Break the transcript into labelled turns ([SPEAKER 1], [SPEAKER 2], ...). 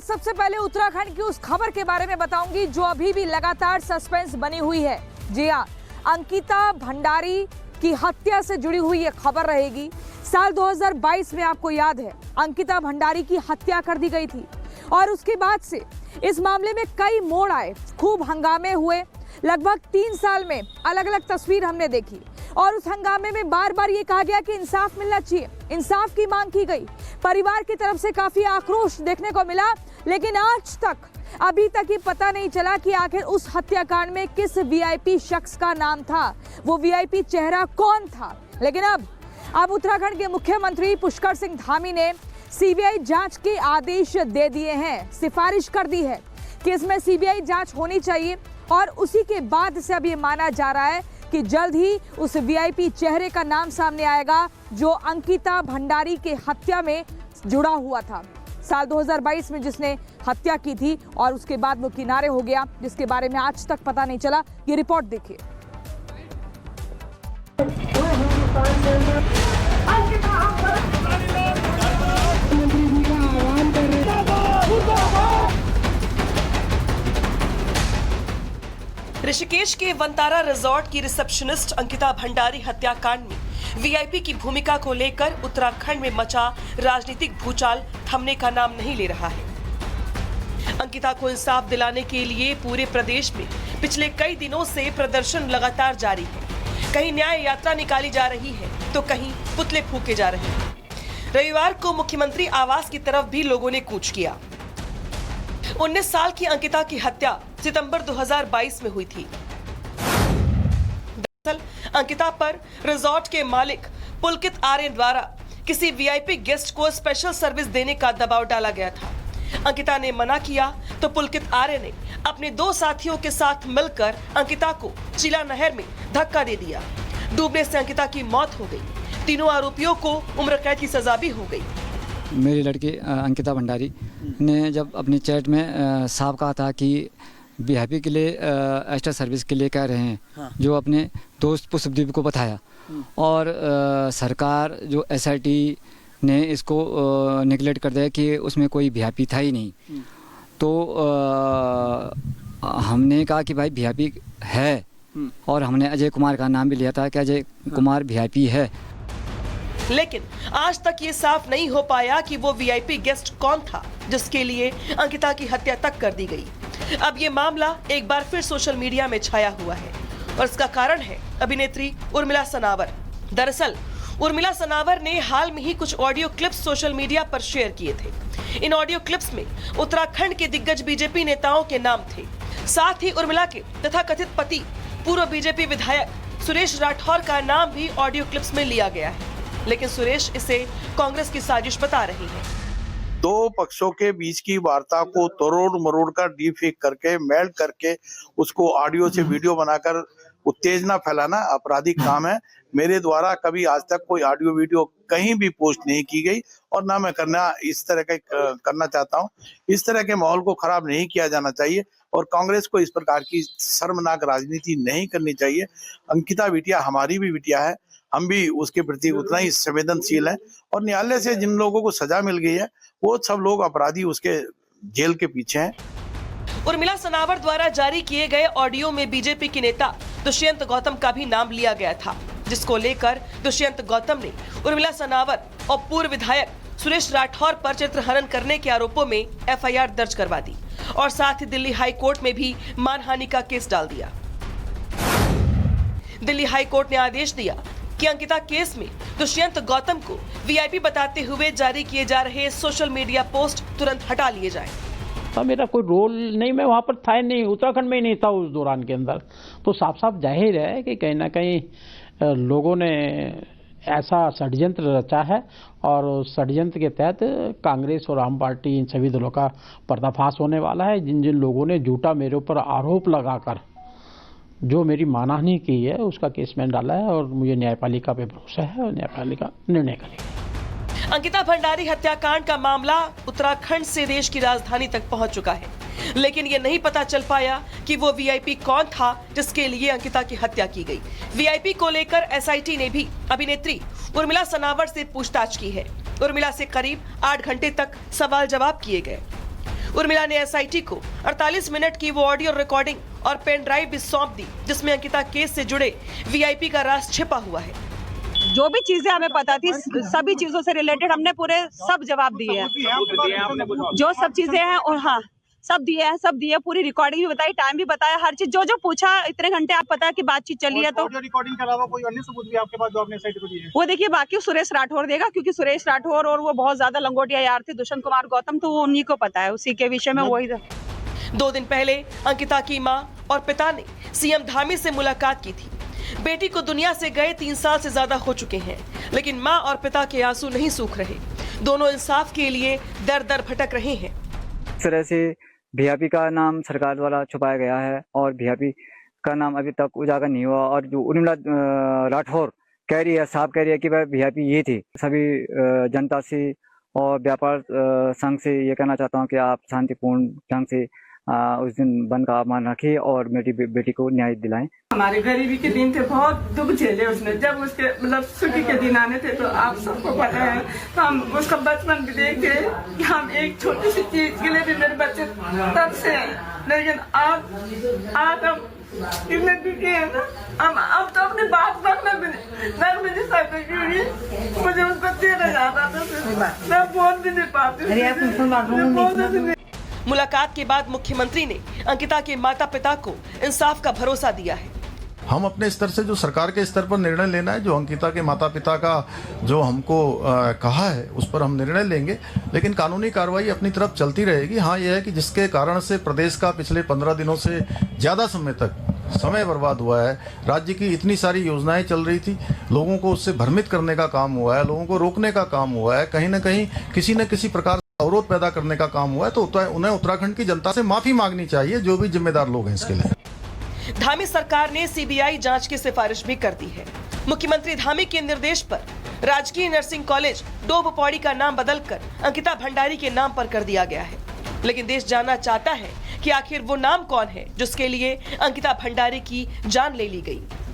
[SPEAKER 1] आज सबसे पहले उत्तराखंड की उस खबर के बारे में बताऊंगी जो अभी भी लगातार सस्पेंस बनी हुई है। जी हाँ, अंकिता भंडारी की हत्या से जुड़ी हुई ये खबर रहेगी। साल 2022 में आपको याद है अंकिता भंडारी की हत्या कर दी गई थी और उसके बाद से इस मामले में कई मोड़ आए, खूब हंगामे हुए। लगभग 3 साल में अलग अलग तस्वीर हमने देखी और उस हंगामे में बार बार ये कहा गया कि इंसाफ मिलना चाहिए, इंसाफ की मांग की गई। परिवार की तरफ से काफी आक्रोश देखने को मिला, लेकिन आज तक अभी तक ये पता नहीं चला कि आखिर उस हत्याकांड में किस वीआईपी शख्स का नाम था, वो वीआईपी चेहरा कौन था। लेकिन अब उत्तराखंड के मुख्यमंत्री पुष्कर सिंह धामी ने सीबीआई जांच के आदेश दे दिए हैं, सिफारिश कर दी है कि इसमें सीबीआई जांच होनी चाहिए और उसी के बाद से अब ये माना जा रहा है कि जल्द ही उस वीआईपी चेहरे का नाम सामने आएगा जो अंकिता भंडारी के हत्या में जुड़ा हुआ था। साल 2022 में जिसने हत्या की थी और उसके बाद वो किनारे हो गया, जिसके बारे में आज तक पता नहीं चला। ये रिपोर्ट देखिए।
[SPEAKER 2] ऋषिकेश के वंतारा रिजॉर्ट की रिसेप्शनिस्ट अंकिता भंडारी हत्याकांड में वीआईपी की भूमिका को लेकर उत्तराखंड में मचा राजनीतिक भूचाल थमने का नाम नहीं ले रहा है। अंकिता को इंसाफ दिलाने के लिए पूरे प्रदेश में पिछले कई दिनों से प्रदर्शन लगातार जारी है। कहीं न्याय यात्रा निकाली जा रही है तो कहीं पुतले फूके जा रहे हैं। रविवार को मुख्यमंत्री आवास की तरफ भी लोगों ने कूच किया। 19 साल की अंकिता की हत्या सितंबर 2022 में हुई थी। दरअसल अंकिता पर रिजॉर्ट के मालिक पुलकित आर्यन द्वारा किसी वीआईपी गेस्ट को स्पेशल सर्विस देने का दबाव डाला गया था। अंकिता ने मना किया तो पुलकित आर्य ने अपने 2 साथियों के साथ मिलकर अंकिता को चिला नहर में धक्का दे दिया। डूबने से अंकिता की मौत हो गई। तीनों आरोपियों को उम्र कैद की सजा भी हो गई।
[SPEAKER 3] मेरी लड़की अंकिता भंडारी ने जब अपनी चैट में साफ कहा था कि वीआईपी के लिए एक्स्ट्रा सर्विस के लिए कह रहे हैं, हाँ। जो अपने दोस्त पुष्पदीप को बताया और सरकार जो एसआईटी ने इसको नेगलेक्ट कर दिया कि उसमें कोई वीआईपी था ही नहीं। तो हमने कहा कि भाई वीआईपी है और हमने अजय कुमार का नाम भी लिया था कि अजय कुमार वीआईपी है।
[SPEAKER 2] लेकिन आज तक ये साफ नहीं हो पाया कि वो वीआईपी गेस्ट कौन था जिसके लिए अंकिता की हत्या तक कर दी गई। अब ये मामला एक बार फिर सोशल मीडिया में छाया हुआ है और इसका कारण है अभिनेत्री उर्मिला सनावर। दरअसल उर्मिला सनावर ने हाल में ही कुछ ऑडियो क्लिप्स सोशल मीडिया पर शेयर किए थे। इन ऑडियो क्लिप्स में उत्तराखंड के दिग्गज बीजेपी नेताओं के नाम थे। साथ ही उर्मिला के तथाकथित पति पूर्व बीजेपी विधायक सुरेश राठौर का नाम भी ऑडियो क्लिप्स में लिया गया है, लेकिन सुरेश इसे कांग्रेस की साजिश बता रही है।
[SPEAKER 4] 2 पक्षों के बीच की वार्ता को तोड़ मरोड़ कर डीफेक करके मेल्ट करके उसको ऑडियो से वीडियो बनाकर उत्तेजना फैलाना आपराधिक काम है। मेरे द्वारा कभी आज तक कोई ऑडियो वीडियो कहीं भी पोस्ट नहीं की गई और ना मैं इस तरह का करना चाहता हूं। इस तरह के माहौल को खराब नहीं किया जाना चाहिए और कांग्रेस को इस प्रकार की शर्मनाक राजनीति नहीं करनी चाहिए। अंकिता बिटिया हमारी भी बिटिया है, हम भी उसके प्रति उतना ही संवेदनशील हैं और न्यायालय से जिन लोगों को सजा मिल गई है वो सब लोग अपराधी उसके जेल के पीछे हैं।
[SPEAKER 2] उर्मिला सनावर द्वारा जारी किए गए ऑडियो में बीजेपी के नेता दुष्यंत गौतम का भी नाम लिया गया था, जिसको लेकर दुष्यंत गौतम ने उर्मिला सनावर और पूर्व विधायक सुरेश राठौर पर चित्रहनन करने के आरोपों में एफआईआर दर्ज करवा दी और साथ ही दिल्ली हाई कोर्ट में भी मानहानि का केस डाल दिया। दिल्ली हाई कोर्ट ने आदेश दिया कि अंकिता केस में दुष्यंत गौतम को वीआईपी बताते हुए जारी किए जा रहे सोशल मीडिया पोस्ट तुरंत हटा लिए जाएं।
[SPEAKER 5] तो मेरा कोई रोल नहीं, मैं वहाँ पर था ही नहीं, उत्तराखंड में ही नहीं था उस दौरान के अंदर। तो साफ साफ जाहिर है कि कहीं ना कहीं लोगों ने ऐसा षड्यंत्र रचा है और षड्यंत्र के तहत कांग्रेस और आम पार्टी इन सभी दलों का पर्दाफाश होने वाला है। जिन जिन लोगों ने झूठा मेरे ऊपर आरोप लगाकर जो मेरी मानहानि की है उसका केस मैंने डाला है और मुझे न्यायपालिका पे भरोसा है और न्यायपालिका निर्णय करेगी।
[SPEAKER 2] अंकिता भंडारी हत्याकांड का मामला उत्तराखंड से देश की राजधानी तक पहुंच चुका है, लेकिन ये नहीं पता चल पाया कि वो वीआईपी कौन था जिसके लिए अंकिता की हत्या की गई। वीआईपी को लेकर एसआईटी ने भी अभिनेत्री उर्मिला सनावर से पूछताछ की है। उर्मिला से करीब 8 घंटे तक सवाल जवाब किए गए। उर्मिला ने एसआईटी को 48 मिनट की वो ऑडियो रिकॉर्डिंग और पेन ड्राइव भी सौंप दी, जिसमें अंकिता केस से जुड़े वीआईपी का राज छिपा हुआ है।
[SPEAKER 6] जो भी चीजें हमें पता थी, सभी चीजों से रिलेटेड हमने पूरे सब जवाब दिए हैं, जो सब चीजें हैं, और हाँ सब दिए हैं, सब दिए, पूरी रिकॉर्डिंग भी बताई, टाइम भी बताया, हर चीज जो जो पूछा। इतने घंटे आप पता है कि बातचीत चली है, तो
[SPEAKER 7] रिकॉर्डिंग के अलावा कोई अन्य सबूत भी आपके पास जो आपने एसआईटी को दिए हैं?
[SPEAKER 6] वो देखिए बाकी सुरेश राठौर देगा, क्योंकि सुरेश राठौर और वो बहुत ज्यादा लंगोटिया यार थे, दुष्यंत कुमार गौतम, तो वो उन्हीं को पता है, उसी के विषय में वही।
[SPEAKER 2] 2 दिन पहले अंकिता की मां और पिता ने सीएम धामी से मुलाकात की थी। बेटी को दुनिया से गए 3 साल से ज्यादा हो चुके हैं, लेकिन मां और पिता के आंसू नहीं सूख रहे। दोनों इंसाफ के लिए दर दर भटक रहे हैं।
[SPEAKER 3] इस तरह से वीआईपी का नाम सरकार द्वारा छुपाया गया है और वीआईपी का नाम अभी तक उजागर नहीं हुआ। और जो उर्मिला राठौर कह रही है, साहब कह रही है कि वह वीआईपी ये थी। सभी जनता से और व्यापार संघ से ये कहना चाहता हूँ कि आप शांतिपूर्ण ढंग से उस दिन बंद का आह्वान रखिए और मेरी बेटी को न्याय दिलाएं।
[SPEAKER 8] हमारे गरीबी के दिन थे, बहुत दुख झेले उसने। जब उसके मतलब छुट्टी के दिन आने थे, तो आप सबको पता है, तो हम उसका बचपन भी देखे कि हम एक छोटी सी चीज के लिए भी मेरे बच्चे तब से हैं। लेकिन आज हम कितने दुखी है ना, हम अब तो अपनी बात में नहीं सकते, क्योंकि मुझे उसको चेहरा याद आता था, मैं बोल भी नहीं पाती।
[SPEAKER 2] मुलाकात के बाद मुख्यमंत्री ने अंकिता के माता पिता को इंसाफ का भरोसा दिया है।
[SPEAKER 9] हम अपने स्तर से जो सरकार के स्तर पर निर्णय लेना है, जो अंकिता के माता पिता का जो हमको कहा है, उस पर हम निर्णय लेंगे। लेकिन कानूनी कार्रवाई अपनी तरफ चलती रहेगी। हाँ, यह है कि जिसके कारण से प्रदेश का पिछले 15 दिनों से ज़्यादा समय तक समय बर्बाद हुआ है, राज्य की इतनी सारी योजनाएं चल रही थी, लोगों को उससे भ्रमित करने का काम हुआ है, लोगों को रोकने का काम हुआ है, कहीं न कहीं किसी न किसी प्रकार अवरोध पैदा करने का काम हुआ है, तो उन्हें उत्तराखंड की जनता से माफी मांगनी चाहिए, जो भी जिम्मेदार लोग हैं इसके लिए।
[SPEAKER 2] धामी सरकार ने सीबीआई जांच की सिफारिश भी कर दी है। मुख्यमंत्री धामी के निर्देश पर राजकीय नर्सिंग कॉलेज डोभ पौड़ी का नाम बदलकर अंकिता भंडारी के नाम पर कर दिया गया है। लेकिन देश जानना चाहता है कि आखिर वो नाम कौन है जिसके लिए अंकिता भंडारी की जान ले ली गई।